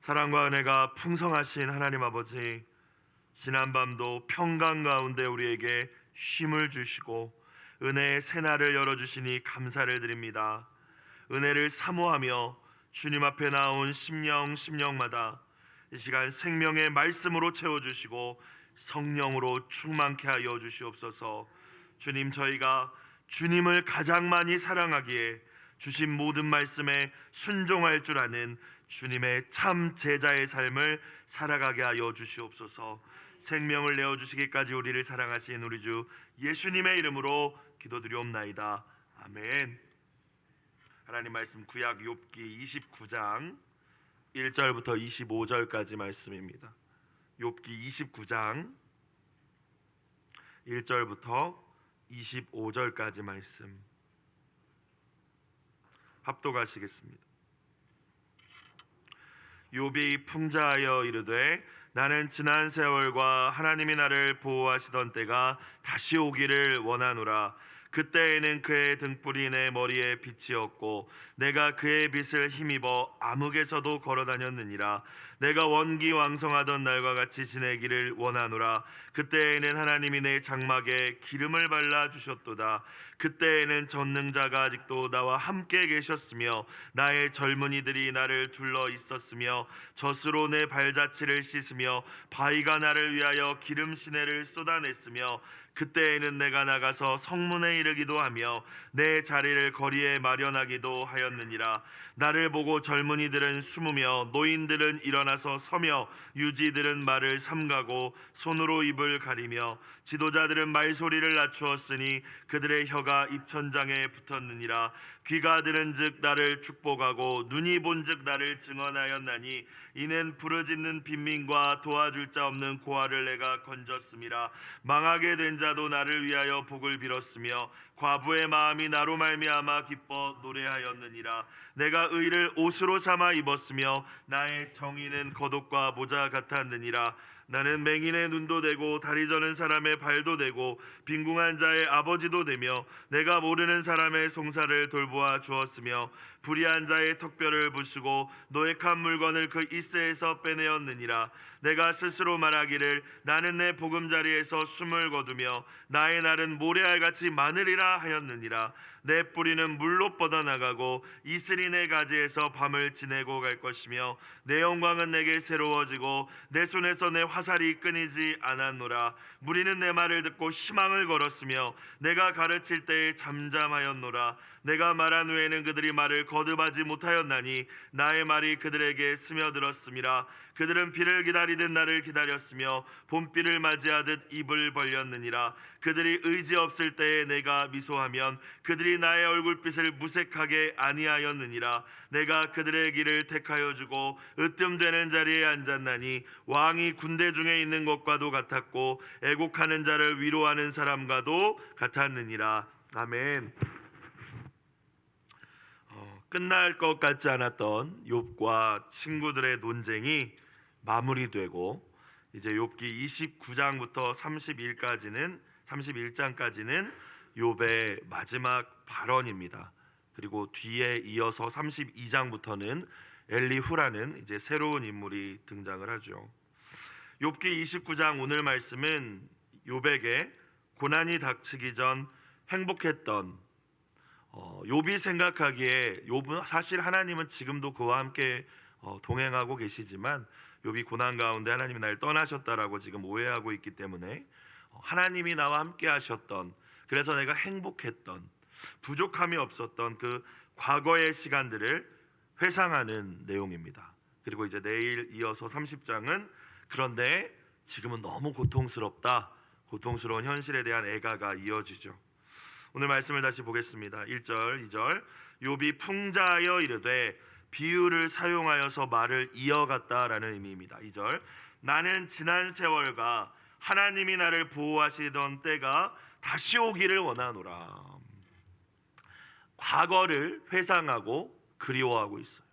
사랑과 은혜가 풍성하신 하나님 아버지, 지난밤도 평강 가운데 우리에게 쉼을 주시고 은혜의 새날을 열어주시니 감사를 드립니다. 은혜를 사모하며 주님 앞에 나온 심령마다 이 시간 생명의 말씀으로 채워주시고 성령으로 충만케 하여 주시옵소서. 주님, 저희가 주님을 가장 많이 사랑하기에 주신 모든 말씀에 순종할 줄 아는 주님의 참 제자의 삶을 살아가게 하여 주시옵소서. 생명을 내어주시기까지 우리를 사랑하신 우리 주 예수님의 이름으로 기도드리옵나이다. 아멘. 하나님 말씀 구약 욥기 29장 1절부터 25절까지 말씀입니다. 욥기 29장 1절부터 25절까지 말씀 합독하시겠습니다. 욥이 풍자하여 이르되 나는 지난 세월과 하나님이 나를 보호하시던 때가 다시 오기를 원하노라. 그때에는 그의 등불이 내 머리에 빛이었고 내가 그의 빛을 힘입어 암흑에서도 걸어다녔느니라. 내가 원기왕성하던 날과 같이 지내기를 원하노라. 그때에는 하나님이 내 장막에 기름을 발라 주셨도다. 그때에는 전능자가 아직도 나와 함께 계셨으며 나의 젊은이들이 나를 둘러 있었으며 젖으로 내 발자취를 씻으며 바위가 나를 위하여 기름 시내를 쏟아냈으며 그때에는 내가 나가서 성문에 이르기도 하며 내 자리를 거리에 마련하기도 하였느니라. 나를 보고 젊은이들은 숨으며 노인들은 일어나서 서며 유지들은 말을 삼가고 손으로 입을 가리며 지도자들은 말소리를 낮추었으니 그들의 혀가 입천장에 붙었느니라. 귀가 들은즉 나를 축복하고 눈이 본즉 나를 증언하였나니 이는 부르짖는 빈민과 도와줄 자 없는 고아를 내가 건졌음이라. 망하게 된 자도 나를 위하여 복을 빌었으며 과부의 마음이 나로 말미암아 기뻐 노래하였느니라. 내가 의를 옷으로 삼아 입었으며 나의 정의는 겉옷과 모자 같았느니라. 나는 맹인의 눈도 되고 다리 저는 사람의 발도 되고 빈궁한 자의 아버지도 되며 내가 모르는 사람의 송사를 돌보아 주었으며 불의한 자의 턱뼈를 부수고 노획한 물건을 그 이새에서 빼내었느니라. 내가 스스로 말하기를 나는 내 보금자리에서 숨을 거두며 나의 날은 모래알같이 많으리라 하였느니라. 내 뿌리는 물로 뻗어나가고 이슬이 내 가지에서 밤을 지내고 갈 것이며 내 영광은 내게 새로워지고 내 손에서 내 화살이 끊이지 않았노라. 무리는 내 말을 듣고 희망을 걸었으며 내가 가르칠 때에 잠잠하였노라. 내가 말한 후에는 그들이 말을 거듭하지 못하였나니 나의 말이 그들에게 스며들었음이라. 그들은 비를 기다리듯 나를 기다렸으며 봄비를 맞이하듯 입을 벌렸느니라. 그들이 의지 없을 때에 내가 미소하면 그들이 나의 얼굴빛을 무색하게 아니하였느니라. 내가 그들의 길을 택하여 주고 으뜸되는 자리에 앉았나니 왕이 군대 중에 있는 것과도 같았고 애곡하는 자를 위로하는 사람과도 같았느니라. 아멘. 끝날 것 같지 않았던 욥과 친구들의 논쟁이 마무리되고 이제 욥기 29장부터 31장까지는 욥의 마지막 발언입니다. 그리고 뒤에 이어서 32장부터는 엘리후라는 이제 새로운 인물이 등장을 하죠. 욥기 29장 오늘 말씀은 욥에게 고난이 닥치기 전 행복했던 욥이 생각하기에 욥은 사실 하나님은 지금도 그와 함께 동행하고 계시지만 욥이 고난 가운데 하나님이 나를 떠나셨다라고 지금 오해하고 있기 때문에 하나님이 나와 함께 하셨던, 그래서 내가 행복했던, 부족함이 없었던 그 과거의 시간들을 회상하는 내용입니다. 그리고 이제 내일 이어서 30장은 그런데 지금은 너무 고통스러운 현실에 대한 애가가 이어지죠. 오늘 말씀을 다시 보겠습니다. 1절 2절 욥이 풍자하여 이르되 비유를 사용하여서 말을 이어갔다라는 의미입니다. 2절 나는 지난 세월과 하나님이 나를 보호하시던 때가 다시 오기를 원하노라. 과거를 회상하고 그리워하고 있어요.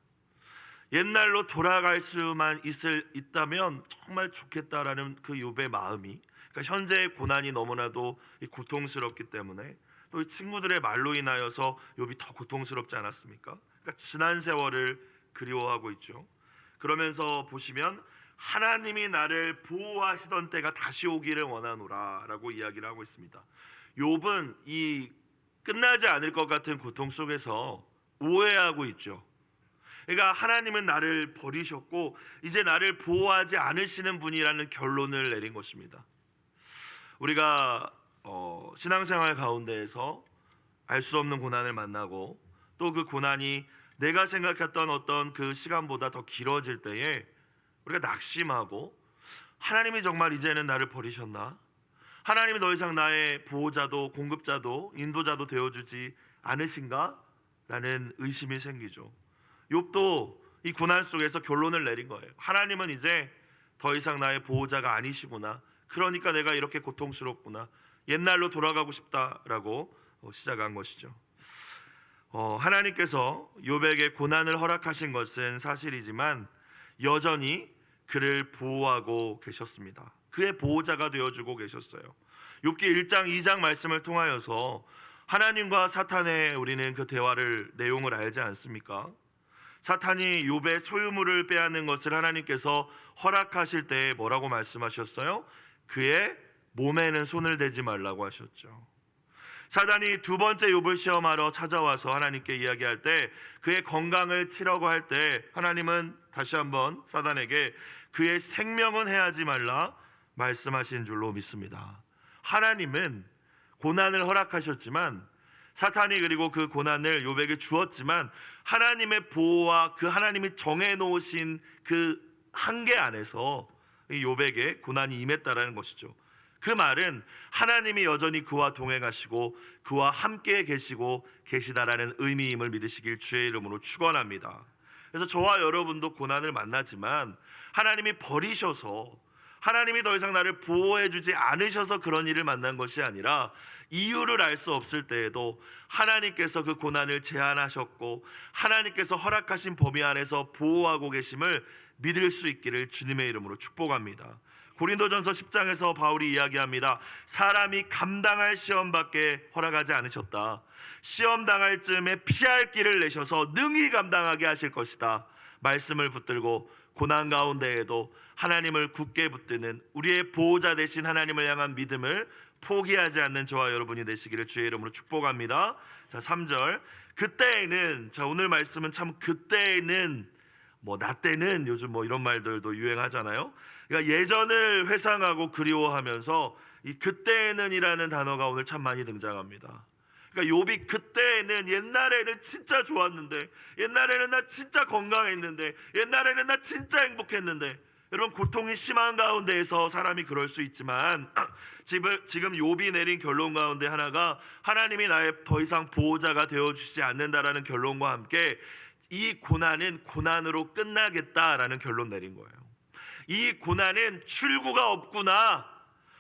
옛날로 돌아갈 수만 있다면 정말 좋겠다라는 그 욥의 마음이, 그러니까 현재의 고난이 너무나도 고통스럽기 때문에 또 친구들의 말로 인하여서 욥이 더 고통스럽지 않았습니까? 그러니까 지난 세월을 그리워하고 있죠. 그러면서 보시면 하나님이 나를 보호하시던 때가 다시 오기를 원하노라 라고 이야기를 하고 있습니다. 욥은 이 끝나지 않을 것 같은 고통 속에서 오해하고 있죠. 그러니까 하나님은 나를 버리셨고 이제 나를 보호하지 않으시는 분이라는 결론을 내린 것입니다. 우리가 신앙생활 가운데에서 알 수 없는 고난을 만나고 또 그 고난이 내가 생각했던 어떤 그 시간보다 더 길어질 때에 우리가 낙심하고 하나님이 정말 이제는 나를 버리셨나? 하나님이 더 이상 나의 보호자도 공급자도 인도자도 되어주지 않으신가? 라는 의심이 생기죠. 욥도 이 고난 속에서 결론을 내린 거예요. 하나님은 이제 더 이상 나의 보호자가 아니시구나. 그러니까 내가 이렇게 고통스럽구나. 옛날로 돌아가고 싶다라고 시작한 것이죠. 하나님께서 욥에게 고난을 허락하신 것은 사실이지만 여전히 그를 보호하고 계셨습니다. 그의 보호자가 되어주고 계셨어요. 욥기 1장 2장 말씀을 통하여서 하나님과 사탄의 우리는 그 대화를 내용을 알지 않습니까? 사탄이 욥의 소유물을 빼앗는 것을 하나님께서 허락하실 때 뭐라고 말씀하셨어요? 그의 몸에는 손을 대지 말라고 하셨죠. 사단이 두 번째 욥을 시험하러 찾아와서 하나님께 이야기할 때 그의 건강을 치려고 할 때 하나님은 다시 한번 사단에게 그의 생명은 해하지 말라 말씀하신 줄로 믿습니다. 하나님은 고난을 허락하셨지만 사탄이 그리고 그 고난을 욥에게 주었지만 하나님의 보호와 그 하나님이 정해놓으신 그 한계 안에서 욥에게 고난이 임했다라는 것이죠. 그 말은 하나님이 여전히 그와 동행하시고 그와 함께 계시다라는 의미임을 믿으시길 주의 이름으로 축원합니다. 그래서 저와 여러분도 고난을 만나지만 하나님이 버리셔서 하나님이 더 이상 나를 보호해주지 않으셔서 그런 일을 만난 것이 아니라 이유를 알 수 없을 때에도 하나님께서 그 고난을 제한하셨고 하나님께서 허락하신 범위 안에서 보호하고 계심을 믿을 수 있기를 주님의 이름으로 축복합니다. 고린도전서 10장에서 바울이 이야기합니다. 사람이 감당할 시험밖에 허락하지 않으셨다. 시험 당할 즈음에 피할 길을 내셔서 능히 감당하게 하실 것이다. 말씀을 붙들고 고난 가운데에도 하나님을 굳게 붙드는 우리의 보호자 되신 하나님을 향한 믿음을 포기하지 않는 저와 여러분이 되시기를 주의 이름으로 축복합니다. 자, 3절. 그때에는, 자, 오늘 말씀은 참 그때에는 나 때는 요즘 이런 말들도 유행하잖아요. 그러니까 예전을 회상하고 그리워하면서 이 그때는이라는 단어가 오늘 참 많이 등장합니다. 그러니까 욥이 그때는 옛날에는 진짜 좋았는데, 옛날에는 나 진짜 건강했는데, 옛날에는 나 진짜 행복했는데. 여러분, 고통이 심한 가운데에서 사람이 그럴 수 있지만 지금 욥이 내린 결론 가운데 하나가 하나님이 나의 더 이상 보호자가 되어주시지 않는다라는 결론과 함께 이 고난은 고난으로 끝나겠다라는 결론 내린 거예요. 이 고난은 출구가 없구나.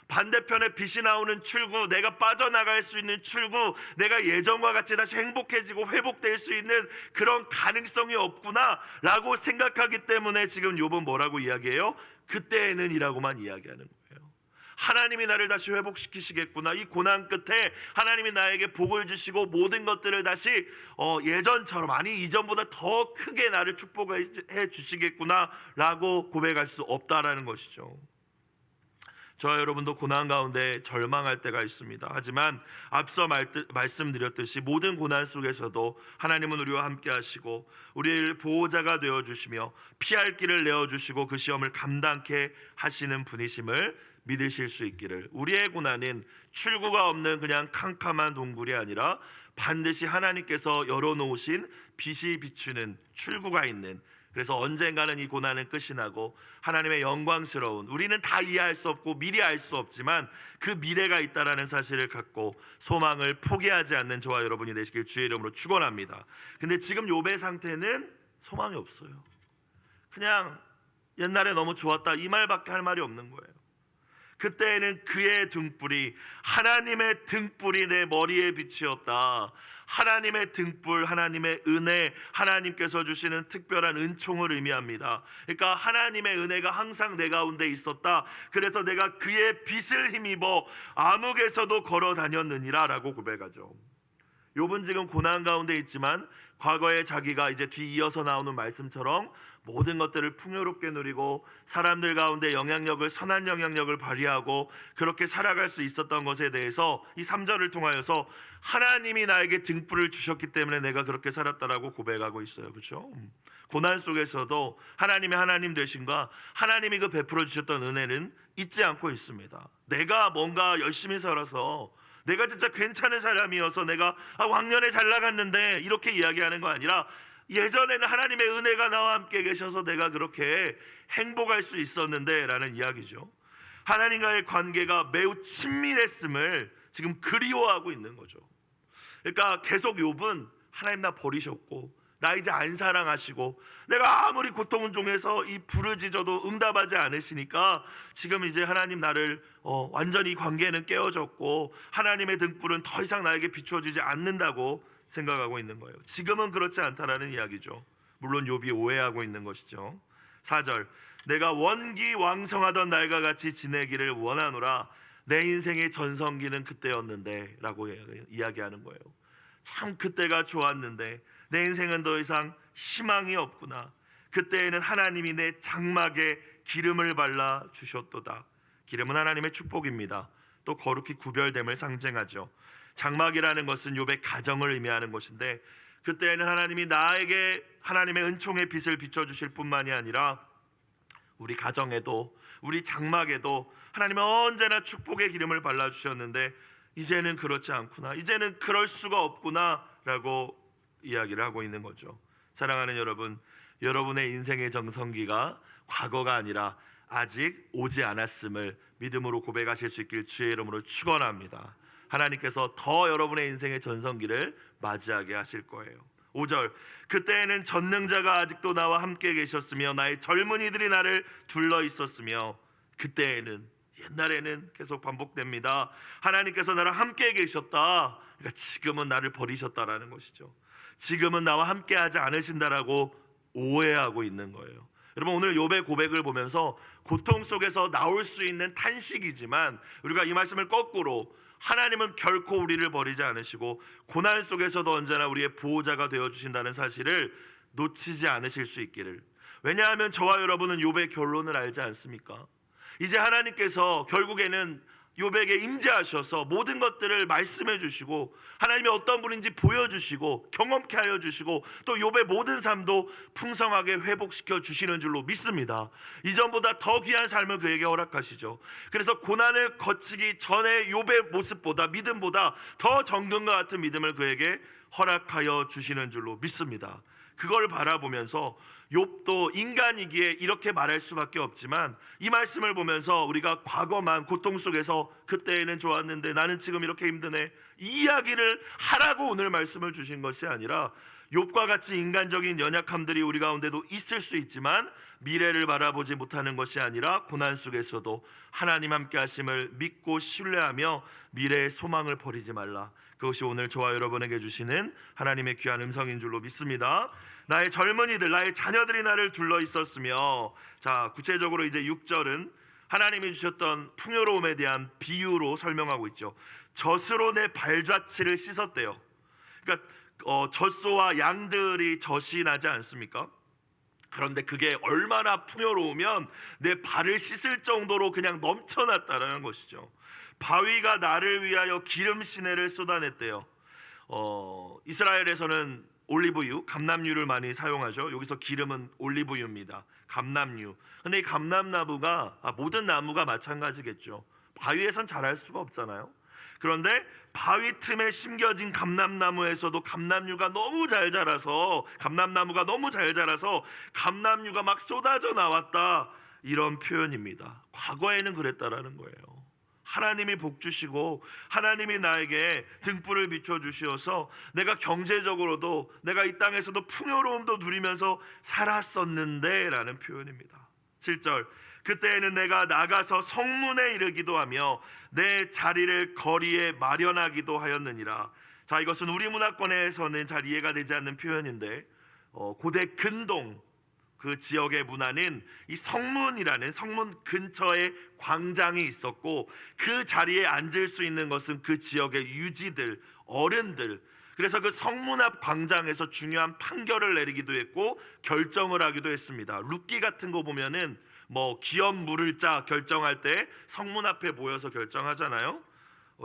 반대편에 빛이 나오는 출구, 내가 빠져나갈 수 있는 출구, 내가 예전과 같이 다시 행복해지고 회복될 수 있는 그런 가능성이 없구나 라고 생각하기 때문에 지금 욥은 뭐라고 이야기해요? 그때에는 이라고만 이야기하는 거예요. 하나님이 나를 다시 회복시키시겠구나. 이 고난 끝에 하나님이 나에게 복을 주시고 모든 것들을 다시 예전처럼, 아니 이전보다 더 크게 나를 축복해 주시겠구나 라고 고백할 수 없다라는 것이죠. 저와 여러분도 고난 가운데 절망할 때가 있습니다. 하지만 앞서 말씀드렸듯이 모든 고난 속에서도 하나님은 우리와 함께 하시고 우리를 보호자가 되어주시며 피할 길을 내어주시고 그 시험을 감당케 하시는 분이심을 믿으실 수 있기를. 우리의 고난은 출구가 없는 그냥 캄캄한 동굴이 아니라 반드시 하나님께서 열어놓으신 빛이 비추는 출구가 있는, 그래서 언젠가는 이 고난은 끝이 나고 하나님의 영광스러운, 우리는 다 이해할 수 없고 미리 알 수 없지만 그 미래가 있다라는 사실을 갖고 소망을 포기하지 않는 저와 여러분이 되시길 주의 이름으로 축원합니다. 근데 지금 욥의 상태는 소망이 없어요. 그냥 옛날에 너무 좋았다 이 말밖에 할 말이 없는 거예요. 그때에는 그의 등불이, 하나님의 등불이 내 머리에 비치었다. 하나님의 등불, 하나님의 은혜, 하나님께서 주시는 특별한 은총을 의미합니다. 그러니까 하나님의 은혜가 항상 내 가운데 있었다. 그래서 내가 그의 빛을 힘입어 암흑에서도 걸어 다녔느니라 라고 고백하죠. 욥은 지금 고난 가운데 있지만 과거에 자기가 이제 뒤이어서 나오는 말씀처럼 모든 것들을 풍요롭게 누리고 사람들 가운데 영향력을, 선한 영향력을 발휘하고 그렇게 살아갈 수 있었던 것에 대해서 이 3절을 통하여서 하나님이 나에게 등불을 주셨기 때문에 내가 그렇게 살았다라고 고백하고 있어요. 그렇죠? 고난 속에서도 하나님의 하나님 되신과 하나님이 그 베풀어 주셨던 은혜는 잊지 않고 있습니다. 내가 뭔가 열심히 살아서, 내가 진짜 괜찮은 사람이어서 내가 왕년에 잘 나갔는데 이렇게 이야기하는 거 아니라, 예전에는 하나님의 은혜가 나와 함께 계셔서 내가 그렇게 행복할 수 있었는데 라는 이야기죠. 하나님과의 관계가 매우 친밀했음을 지금 그리워하고 있는 거죠. 그러니까 계속 욥은 하나님 나 버리셨고 나 이제 안 사랑하시고 내가 아무리 고통을 중에서 이 부르짖어도 응답하지 않으시니까 지금 이제 하나님 나를 완전히 관계는 깨어졌고 하나님의 등불은 더 이상 나에게 비추어지지 않는다고 생각하고 있는 거예요. 지금은 그렇지 않다라는 이야기죠. 물론 욥이 오해하고 있는 것이죠. 4절, 내가 원기왕성하던 날과 같이 지내기를 원하노라. 내 인생의 전성기는 그때였는데 라고 이야기하는 거예요. 참 그때가 좋았는데 내 인생은 더 이상 희망이 없구나. 그때에는 하나님이 내 장막에 기름을 발라 주셨도다. 기름은 하나님의 축복입니다. 또 거룩히 구별됨을 상징하죠. 장막이라는 것은 욥의 가정을 의미하는 것인데, 그때에는 하나님이 나에게 하나님의 은총의 빛을 비춰주실 뿐만이 아니라 우리 가정에도, 우리 장막에도 하나님은 언제나 축복의 기름을 발라주셨는데 이제는 그렇지 않구나, 이제는 그럴 수가 없구나 라고 이야기를 하고 있는 거죠. 사랑하는 여러분, 여러분의 인생의 정성기가 과거가 아니라 아직 오지 않았음을 믿음으로 고백하실 수 있길 주의 이름으로 축원합니다. 하나님께서 더 여러분의 인생의 전성기를 맞이하게 하실 거예요. 5절, 그때에는 전능자가 아직도 나와 함께 계셨으며 나의 젊은이들이 나를 둘러 있었으며, 그때에는, 옛날에는 계속 반복됩니다. 하나님께서 나랑 함께 계셨다. 그러니까 지금은 나를 버리셨다라는 것이죠. 지금은 나와 함께 하지 않으신다라고 오해하고 있는 거예요. 여러분, 오늘 욥의 고백을 보면서 고통 속에서 나올 수 있는 탄식이지만 우리가 이 말씀을 거꾸로, 하나님은 결코 우리를 버리지 않으시고 고난 속에서도 언제나 우리의 보호자가 되어주신다는 사실을 놓치지 않으실 수 있기를. 왜냐하면 저와 여러분은 욥의 결론을 알지 않습니까? 이제 하나님께서 결국에는 욥에게 임재하셔서 모든 것들을 말씀해 주시고 하나님이 어떤 분인지 보여주시고 경험케 하여 주시고 또 욥의 모든 삶도 풍성하게 회복시켜 주시는 줄로 믿습니다. 이전보다 더 귀한 삶을 그에게 허락하시죠. 그래서 고난을 거치기 전에 욥의 모습보다, 믿음보다 더 정금과 같은 믿음을 그에게 허락하여 주시는 줄로 믿습니다. 그걸 바라보면서 욥도 인간이기에 이렇게 말할 수밖에 없지만, 이 말씀을 보면서 우리가 과거만 고통 속에서 그때에는 좋았는데 나는 지금 이렇게 힘드네, 이 이야기를 하라고 오늘 말씀을 주신 것이 아니라, 욥과 같이 인간적인 연약함들이 우리 가운데도 있을 수 있지만 미래를 바라보지 못하는 것이 아니라 고난 속에서도 하나님 함께 하심을 믿고 신뢰하며 미래의 소망을 버리지 말라. 그것이 오늘 저와 여러분에게 주시는 하나님의 귀한 음성인 줄로 믿습니다. 나의 젊은이들, 나의 자녀들이 나를 둘러 있었으며, 자, 구체적으로 이제 6절은 하나님이 주셨던 풍요로움에 대한 비유로 설명하고 있죠. 젖으로 내 발자취를 씻었대요. 그러니까 젖소와 양들이 젖이 나지 않습니까? 그런데 그게 얼마나 풍요로우면 내 발을 씻을 정도로 그냥 넘쳐났다라는 것이죠. 바위가 나를 위하여 기름 시내를 쏟아냈대요. 이스라엘에서는 올리브유, 감람유를 많이 사용하죠. 여기서 기름은 올리브유입니다. 감람유. 근데 이 감람나무가, 모든 나무가 마찬가지겠죠. 바위에선 자랄 수가 없잖아요. 그런데 바위 틈에 심겨진 감람나무에서도 감람유가 너무 잘 자라서, 감람나무가 너무 잘 자라서 감람유가 막 쏟아져 나왔다, 이런 표현입니다. 과거에는 그랬다라는 거예요. 하나님이 복 주시고 하나님이 나에게 등불을 비춰주셔서 내가 경제적으로도, 내가 이 땅에서도 풍요로움도 누리면서 살았었는데 라는 표현입니다. 7절, 그때에는 내가 나가서 성문에 이르기도 하며 내 자리를 거리에 마련하기도 하였느니라. 자, 이것은 우리 문화권에서는 잘 이해가 되지 않는 표현인데, 고대 근동 그 지역의 문화는 이 성문이라는, 성문 근처에 광장이 있었고 그 자리에 앉을 수 있는 것은 그 지역의 유지들, 어른들, 그래서 그 성문 앞 광장에서 중요한 판결을 내리기도 했고 결정을 하기도 했습니다. 룻기 같은 거 보면은 뭐 기업 물을 자 결정할 때 성문 앞에 모여서 결정하잖아요.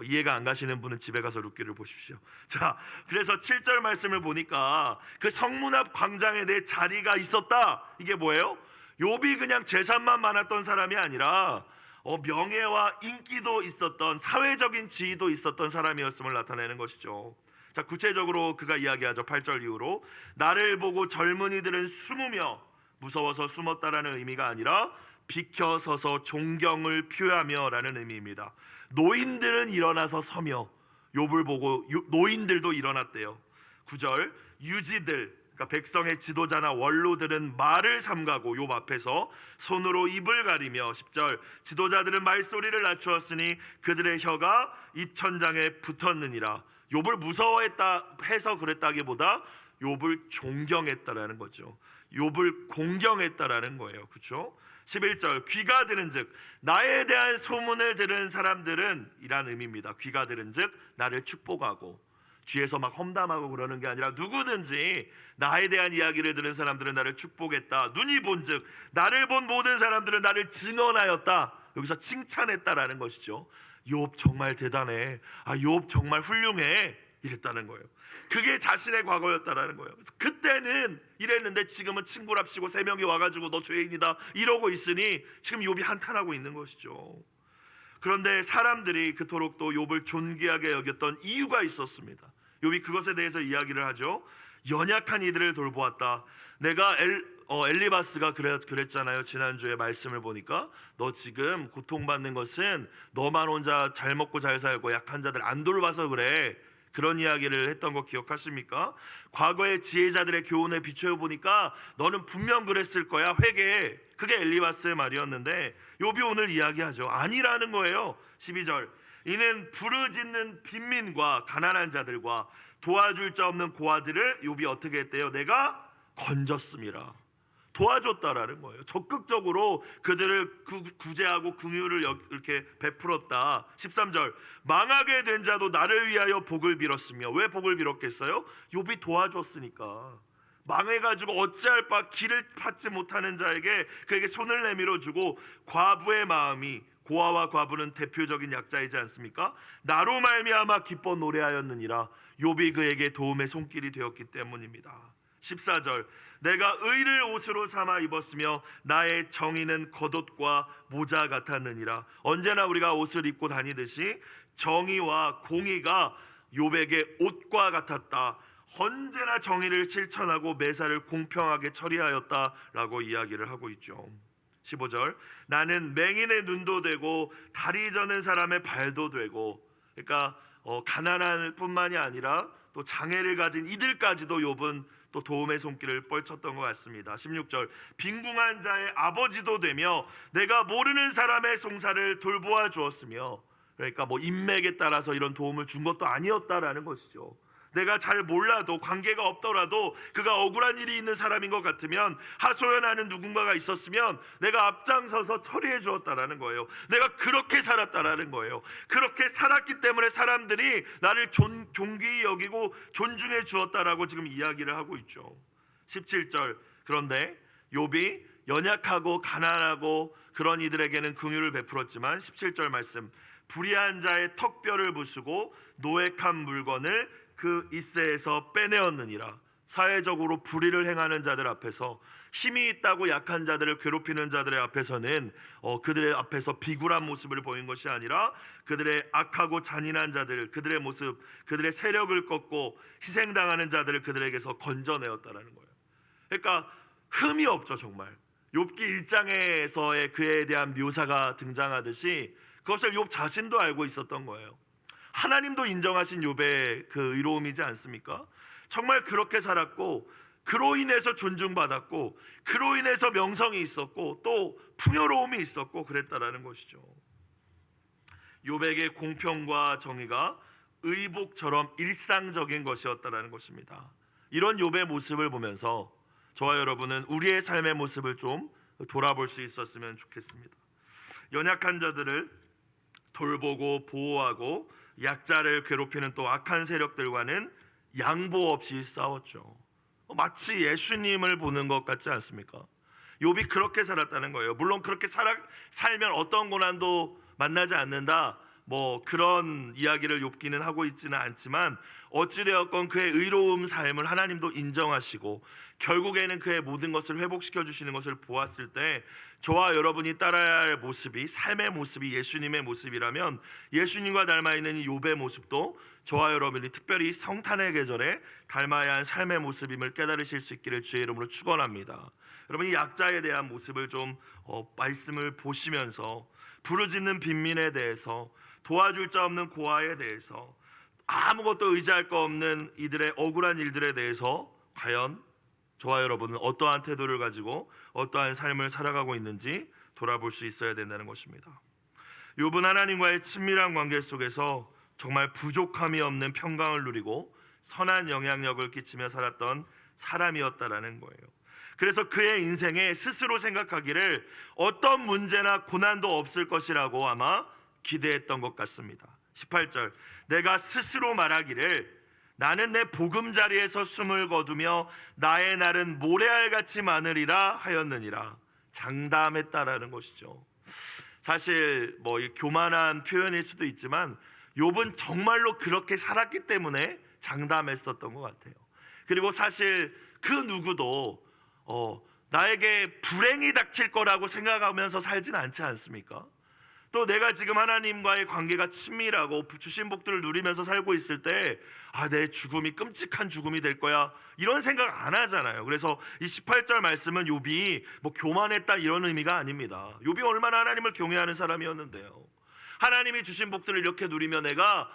이해가 안 가시는 분은 집에 가서 룻기를 보십시오. 자, 그래서 7절 말씀을 보니까 그 성문 앞 광장에 내 자리가 있었다. 이게 뭐예요? 욥이 그냥 재산만 많았던 사람이 아니라 명예와 인기도 있었던, 사회적인 지위도 있었던 사람이었음을 나타내는 것이죠. 자, 구체적으로 그가 이야기하죠. 8절 이후로 나를 보고 젊은이들은 숨으며, 무서워서 숨었다라는 의미가 아니라 비켜서서 존경을 표하며 라는 의미입니다. 노인들은 일어나서 서며, 욥을 보고 노인들도 일어났대요. 9절 유지들, 그러니까 백성의 지도자나 원로들은 말을 삼가고 욥 앞에서 손으로 입을 가리며, 10절 지도자들은 말소리를 낮추었으니 그들의 혀가 입천장에 붙었느니라. 욥을 무서워했다 해서 그랬다기보다 욥을 존경했다라는 거죠. 욥을 공경했다라는 거예요. 그렇죠? 11절 귀가 들은즉 나에 대한 소문을 들은 사람들은 이란 의미입니다. 귀가 들은즉 나를 축복하고, 뒤에서 막 험담하고 그러는 게 아니라 누구든지 나에 대한 이야기를 들은 사람들은 나를 축복했다. 눈이 본즉 나를 본 모든 사람들은 나를 증언하였다. 여기서 칭찬했다라는 것이죠. 욥 정말 대단해. 욥 정말 훌륭해. 이랬다는 거예요. 그게 자신의 과거였다라는 거예요. 그래서 그때는 이랬는데 지금은 친구랍시고 3명이 와가지고 너 죄인이다 이러고 있으니 지금 욥이 한탄하고 있는 것이죠. 그런데 사람들이 그토록 또 욥을 존귀하게 여겼던 이유가 있었습니다. 욥이 그것에 대해서 이야기를 하죠. 연약한 이들을 돌보았다. 내가 엘리바스가 그랬잖아요. 지난주에 말씀을 보니까 너 지금 고통받는 것은 너만 혼자 잘 먹고 잘 살고 약한 자들 안 돌봐서 그래. 그런 이야기를 했던 거 기억하십니까? 과거의 지혜자들의 교훈에 비추어 보니까 너는 분명 그랬을 거야. 회개해. 그게 엘리바스의 말이었는데 욥이 오늘 이야기하죠. 아니라는 거예요. 12절 이는 부르짖는 빈민과 가난한 자들과 도와줄 자 없는 고아들을 욥이 어떻게 했대요? 내가 건졌음이라. 도와줬다라는 거예요. 적극적으로 그들을 구제하고 긍휼을 이렇게 베풀었다. 13절 망하게 된 자도 나를 위하여 복을 빌었으며. 왜 복을 빌었겠어요? 욥이 도와줬으니까. 망해가지고 어찌할 바 길을 찾지 못하는 자에게 그에게 손을 내밀어 주고, 과부의 마음이, 고아와 과부는 대표적인 약자이지 않습니까? 나로 말미암아 기뻐 노래하였느니라. 욥이 그에게 도움의 손길이 되었기 때문입니다. 14절 내가 의를 옷으로 삼아 입었으며 나의 정의는 겉옷과 모자 같았느니라. 언제나 우리가 옷을 입고 다니듯이 정의와 공의가 욥에게 옷과 같았다. 언제나 정의를 실천하고 매사를 공평하게 처리하였다라고 이야기를 하고 있죠. 15절 나는 맹인의 눈도 되고 다리 저는 사람의 발도 되고. 그러니까 가난할 뿐만이 아니라 또 장애를 가진 이들까지도 욥은 또 도움의 손길을 뻗쳤던 것 같습니다. 16절 빈궁한 자의 아버지도 되며 내가 모르는 사람의 송사를 돌보아 주었으며. 그러니까 뭐 인맥에 따라서 이런 도움을 준 것도 아니었다라는 것이죠. 내가 잘 몰라도, 관계가 없더라도 그가 억울한 일이 있는 사람인 것 같으면, 하소연하는 누군가가 있었으면 내가 앞장서서 처리해 주었다라는 거예요. 내가 그렇게 살았다라는 거예요. 그렇게 살았기 때문에 사람들이 나를 존귀히 여기고 존중해 주었다라고 지금 이야기를 하고 있죠. 17절 그런데 욥이 연약하고 가난하고 그런 이들에게는 긍휼을 베풀었지만 17절 말씀 불의한 자의 턱뼈를 부수고 노획한 물건을 그 이새에서 빼내었느니라. 사회적으로 불의를 행하는 자들 앞에서, 힘이 있다고 약한 자들을 괴롭히는 자들의 앞에서는 그들의 앞에서 비굴한 모습을 보인 것이 아니라 그들의 악하고 잔인한 자들, 그들의 모습, 그들의 세력을 꺾고 희생당하는 자들을 그들에게서 건져내었다라는 거예요. 그러니까 흠이 없죠. 정말 욥기 1장에서의 그에 대한 묘사가 등장하듯이 그것을 욥 자신도 알고 있었던 거예요. 하나님도 인정하신 욥의 그 의로움이지 않습니까? 정말 그렇게 살았고, 그로 인해서 존중받았고, 그로 인해서 명성이 있었고, 또 풍요로움이 있었고 그랬다라는 것이죠. 욥에게 공평과 정의가 의복처럼 일상적인 것이었다라는 것입니다. 이런 욥의 모습을 보면서 저와 여러분은 우리의 삶의 모습을 좀 돌아볼 수 있었으면 좋겠습니다. 연약한 자들을 돌보고 보호하고 약자를 괴롭히는 또 악한 세력들과는 양보 없이 싸웠죠. 마치 예수님을 보는 것 같지 않습니까? 욥이 그렇게 살았다는 거예요. 물론 그렇게 살면 어떤 고난도 만나지 않는다, 뭐 그런 이야기를 욥기는 하고 있지는 않지만, 어찌되었건 그의 의로움 삶을 하나님도 인정하시고 결국에는 그의 모든 것을 회복시켜 주시는 것을 보았을 때, 저와 여러분이 따라야 할 모습이, 삶의 모습이 예수님의 모습이라면, 예수님과 닮아 있는 이 욥의 모습도 저와 여러분이 특별히 성탄의 계절에 닮아야 할 삶의 모습임을 깨달으실 수 있기를 주의 이름으로 축원합니다. 여러분, 이 약자에 대한 모습을 좀 말씀을 보시면서, 부르짖는 빈민에 대해서, 도와줄 자 없는 고아에 대해서, 아무것도 의지할 거 없는 이들의 억울한 일들에 대해서 과연 저와 여러분은 어떠한 태도를 가지고 어떠한 삶을 살아가고 있는지 돌아볼 수 있어야 된다는 것입니다. 욥은 하나님과의 친밀한 관계 속에서 정말 부족함이 없는 평강을 누리고 선한 영향력을 끼치며 살았던 사람이었다라는 거예요. 그래서 그의 인생에 스스로 생각하기를 어떤 문제나 고난도 없을 것이라고 아마 기대했던 것 같습니다. 18절, 내가 스스로 말하기를 나는 내 보금자리에서 숨을 거두며 나의 날은 모래알같이 많으리라 하였느니라. 장담했다라는 것이죠. 사실 뭐 교만한 표현일 수도 있지만 욥은 정말로 그렇게 살았기 때문에 장담했었던 것 같아요. 그리고 사실 그 누구도 나에게 불행이 닥칠 거라고 생각하면서 살진 않지 않습니까? 또 내가 지금 하나님과의 관계가 친밀하고 주신 복들을 누리면서 살고 있을 때 내 죽음이 끔찍한 죽음이 될 거야, 이런 생각 안 하잖아요. 그래서 이 18절 말씀은 욥이 뭐 교만했다 이런 의미가 아닙니다. 욥이 얼마나 하나님을 경외하는 사람이었는데요. 하나님이 주신 복들을 이렇게 누리며 내가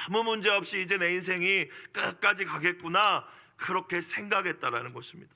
아무 문제 없이 이제 내 인생이 끝까지 가겠구나, 그렇게 생각했다라는 것입니다.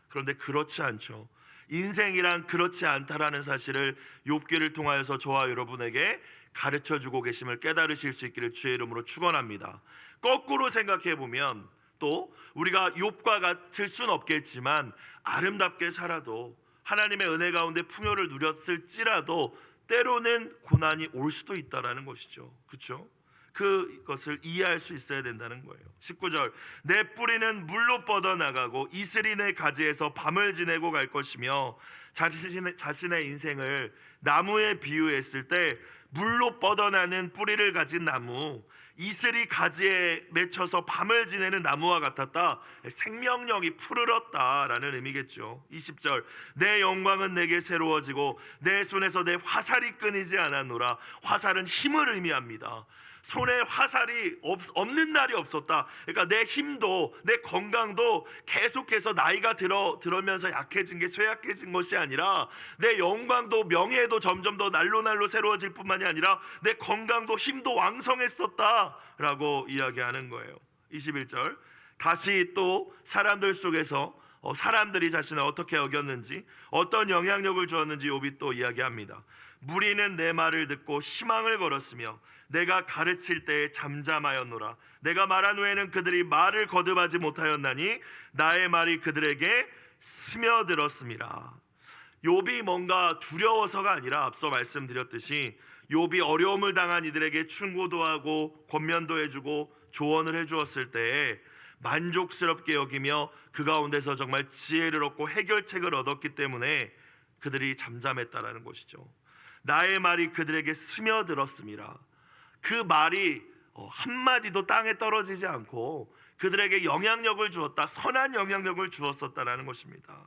그런데 그렇지 않죠. 인생이란 그렇지 않다라는 사실을 욥기를 통하여서 저와 여러분에게 가르쳐주고 계심을 깨달으실 수 있기를 주의 이름으로 축원합니다. 거꾸로 생각해 보면 또 우리가 욥과 같을 순 없겠지만 아름답게 살아도 하나님의 은혜 가운데 풍요를 누렸을지라도 때로는 고난이 올 수도 있다라는 것이죠. 그렇죠? 그것을 이해할 수 있어야 된다는 거예요. 19절, 내 뿌리는 물로 뻗어나가고 이슬이 내 가지에서 밤을 지내고 갈 것이며, 자신의 인생을 나무에 비유했을 때 물로 뻗어나는 뿌리를 가진 나무, 이슬이 가지에 맺혀서 밤을 지내는 나무와 같았다. 생명력이 푸르렀다라는 의미겠죠. 20절, 내 영광은 내게 새로워지고 내 손에서 내 화살이 끊이지 않았노라. 화살은 힘을 의미합니다. 손에 화살이 없는 날이 없었다. 그러니까 내 힘도 내 건강도 계속해서 나이가 들어면서 약해진 게 쇠약해진 것이 아니라, 내 영광도 명예도 점점 더 날로 새로워질 뿐만이 아니라 내 건강도 힘도 왕성했었다라고 이야기하는 거예요. 21절, 다시 또 사람들 속에서 사람들이 자신을 어떻게 여겼는지, 어떤 영향력을 주었는지 욥이 또 이야기합니다. 무리는 내 말을 듣고 희망을 걸었으며 내가 가르칠 때에 잠잠하였노라. 내가 말한 후에는 그들이 말을 거듭하지 못하였나니 나의 말이 그들에게 스며들었습니다. 욥이 뭔가 두려워서가 아니라, 앞서 말씀드렸듯이 욥이 어려움을 당한 이들에게 충고도 하고 권면도 해주고 조언을 해주었을 때에 만족스럽게 여기며 그 가운데서 정말 지혜를 얻고 해결책을 얻었기 때문에 그들이 잠잠했다라는 것이죠. 나의 말이 그들에게 스며들었습니다. 그 말이 한마디도 땅에 떨어지지 않고 그들에게 영향력을 주었다, 선한 영향력을 주었었다라는 것입니다.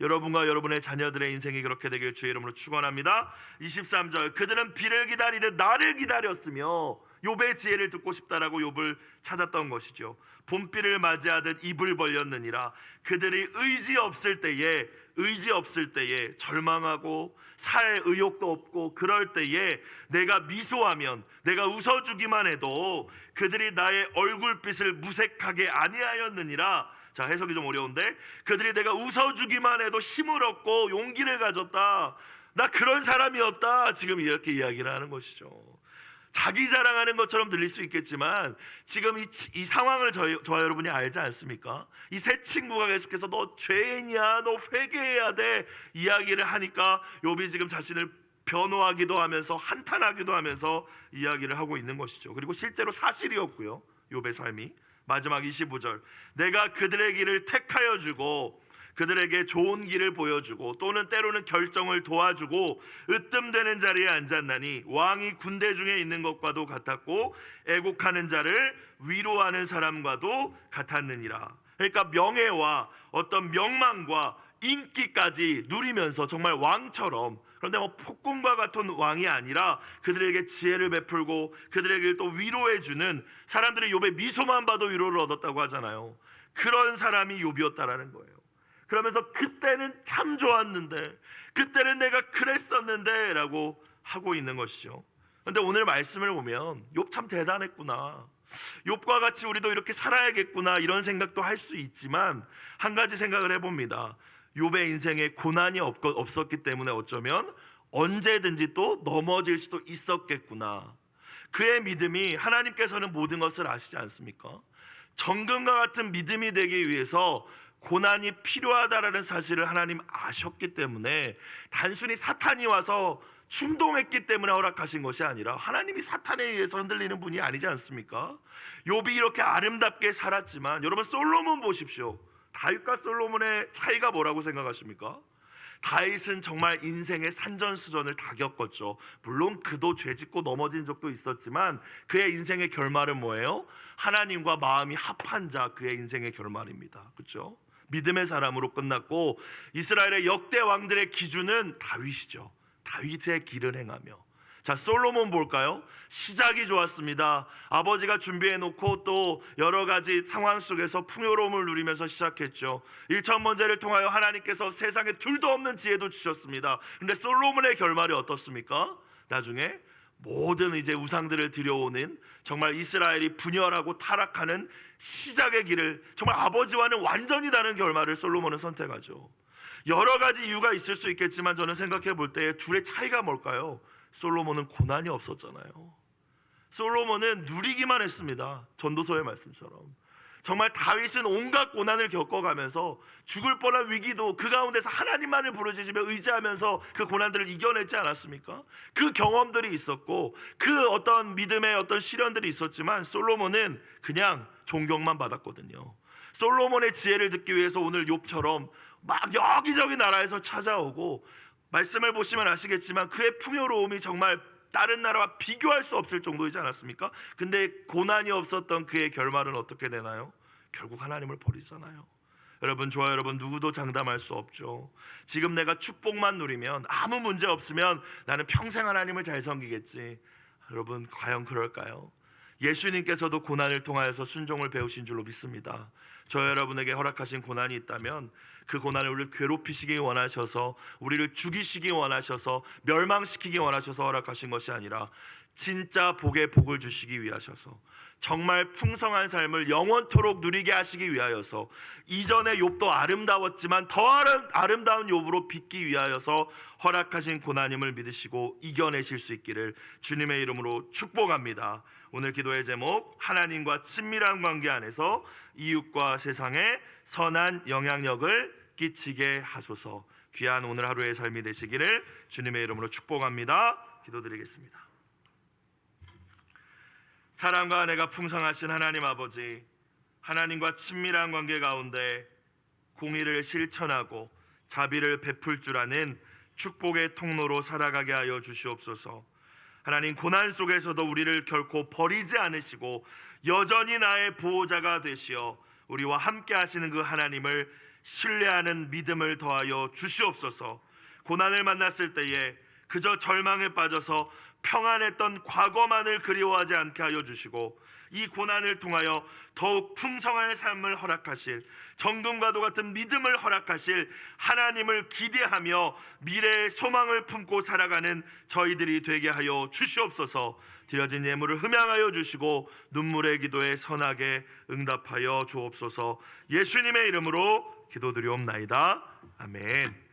여러분과 여러분의 자녀들의 인생이 그렇게 되길 주의 이름으로 축원합니다. 23절, 그들은 비를 기다리듯 나를 기다렸으며, 욥의 지혜를 듣고 싶다라고 욥을 찾았던 것이죠. 봄비를 맞이하듯 입을 벌렸느니라. 그들이 의지 없을 때에 절망하고 살 의욕도 없고 그럴 때에 내가 미소하면, 내가 웃어주기만 해도 그들이 나의 얼굴빛을 무색하게 아니하였느니라. 자, 해석이 좀 어려운데, 그들이 내가 웃어주기만 해도 힘을 얻고 용기를 가졌다, 나 그런 사람이었다, 지금 이렇게 이야기를 하는 것이죠. 자기 자랑하는 것처럼 들릴 수 있겠지만 지금 이 상황을 저와 여러분이 알지 않습니까? 이 세 친구가 계속해서 너 죄인이야, 너 회개해야 돼 이야기를 하니까 욥이 지금 자신을 변호하기도 하면서 한탄하기도 하면서 이야기를 하고 있는 것이죠. 그리고 실제로 사실이었고요, 욥의 삶이 마지막 25절, 내가 그들의 길을 택하여 주고 그들에게 좋은 길을 보여주고 또는 때로는 결정을 도와주고 으뜸되는 자리에 앉았나니 왕이 군대 중에 있는 것과도 같았고 애국하는 자를 위로하는 사람과도 같았느니라. 그러니까 명예와 어떤 명망과 인기까지 누리면서 정말 왕처럼, 그런데 뭐 폭군과 같은 왕이 아니라 그들에게 지혜를 베풀고 그들에게 또 위로해주는, 사람들이 욥의 미소만 봐도 위로를 얻었다고 하잖아요. 그런 사람이 욥이었다라는 거예요. 그러면서 그때는 참 좋았는데, 그때는 내가 그랬었는데 라고 하고 있는 것이죠. 그런데 오늘 말씀을 보면 욥 참 대단했구나, 욥과 같이 우리도 이렇게 살아야겠구나, 이런 생각도 할 수 있지만 한 가지 생각을 해봅니다. 욥의 인생에 고난이 없었기 때문에 어쩌면 언제든지 또 넘어질 수도 있었겠구나. 그의 믿음이, 하나님께서는 모든 것을 아시지 않습니까? 정금과 같은 믿음이 되기 위해서 고난이 필요하다라는 사실을 하나님 아셨기 때문에, 단순히 사탄이 와서 충동했기 때문에 허락하신 것이 아니라 하나님이 사탄에 의해서 흔들리는 분이 아니지 않습니까? 욥이 이렇게 아름답게 살았지만, 여러분 솔로몬 보십시오. 다윗과 솔로몬의 차이가 뭐라고 생각하십니까? 다윗은 정말 인생의 산전수전을 다 겪었죠. 물론 그도 죄짓고 넘어진 적도 있었지만 그의 인생의 결말은 뭐예요? 하나님과 마음이 합한 자, 그의 인생의 결말입니다. 그렇죠? 믿음의 사람으로 끝났고, 이스라엘의 역대 왕들의 기준은 다윗이죠. 다윗의 길을 행하며. 자, 솔로몬 볼까요? 시작이 좋았습니다. 아버지가 준비해 놓고 또 여러 가지 상황 속에서 풍요로움을 누리면서 시작했죠. 일천번제를 통하여 하나님께서 세상에 둘도 없는 지혜도 주셨습니다. 근데 솔로몬의 결말이 어떻습니까? 나중에 모든 이제 우상들을 들여오는, 정말 이스라엘이 분열하고 타락하는 시작의 길을, 정말 아버지와는 완전히 다른 결말을 솔로몬은 선택하죠. 여러 가지 이유가 있을 수 있겠지만 저는 생각해 볼 때 둘의 차이가 뭘까요? 솔로몬은 고난이 없었잖아요. 솔로몬은 누리기만 했습니다. 전도서의 말씀처럼. 정말 다윗은 온갖 고난을 겪어가면서 죽을 뻔한 위기도 그 가운데서 하나님만을 부르짖으며 의지하면서 그 고난들을 이겨냈지 않았습니까? 그 경험들이 있었고 그 어떤 믿음의 어떤 시련들이 있었지만 솔로몬은 그냥 존경만 받았거든요. 솔로몬의 지혜를 듣기 위해서 오늘 욥처럼 막 여기저기 나라에서 찾아오고, 말씀을 보시면 아시겠지만 그의 풍요로움이 정말 다른 나라와 비교할 수 없을 정도이지 않았습니까? 근데 고난이 없었던 그의 결말은 어떻게 되나요? 결국 하나님을 버리잖아요. 여러분, 저와 여러분 누구도 장담할 수 없죠. 지금 내가 축복만 누리면, 아무 문제 없으면 나는 평생 하나님을 잘 섬기겠지. 여러분, 과연 그럴까요? 예수님께서도 고난을 통하여서 순종을 배우신 줄로 믿습니다. 저 여러분에게 허락하신 고난이 있다면 그 고난을 우리를 괴롭히시기 원하셔서, 우리를 죽이시기 원하셔서, 멸망시키기 원하셔서 허락하신 것이 아니라 진짜 복에 복을 주시기 위하셔서, 정말 풍성한 삶을 영원토록 누리게 하시기 위하여서, 이전의 욥도 아름다웠지만 더 아름다운 욥으로 빚기 위하여서 허락하신 고난임을 믿으시고 이겨내실 수 있기를 주님의 이름으로 축복합니다. 오늘 기도의 제목, 하나님과 친밀한 관계 안에서 이웃과 세상에 선한 영향력을 끼치게 하소서. 귀한 오늘 하루의 삶이 되시기를 주님의 이름으로 축복합니다. 기도드리겠습니다. 사랑과 은혜가 풍성하신 하나님 아버지, 하나님과 친밀한 관계 가운데 공의를 실천하고 자비를 베풀 줄 아는 축복의 통로로 살아가게 하여 주시옵소서. 하나님, 고난 속에서도 우리를 결코 버리지 않으시고 여전히 나의 보호자가 되시어 우리와 함께 하시는 그 하나님을 신뢰하는 믿음을 더하여 주시옵소서. 고난을 만났을 때에 그저 절망에 빠져서 평안했던 과거만을 그리워하지 않게 하여 주시고, 이 고난을 통하여 더욱 풍성한 삶을 허락하실, 정금과도 같은 믿음을 허락하실 하나님을 기대하며 미래의 소망을 품고 살아가는 저희들이 되게 하여 주시옵소서. 드려진 예물을 흠양하여 주시고 눈물의 기도에 선하게 응답하여 주옵소서. 예수님의 이름으로 기도드리옵나이다. 아멘.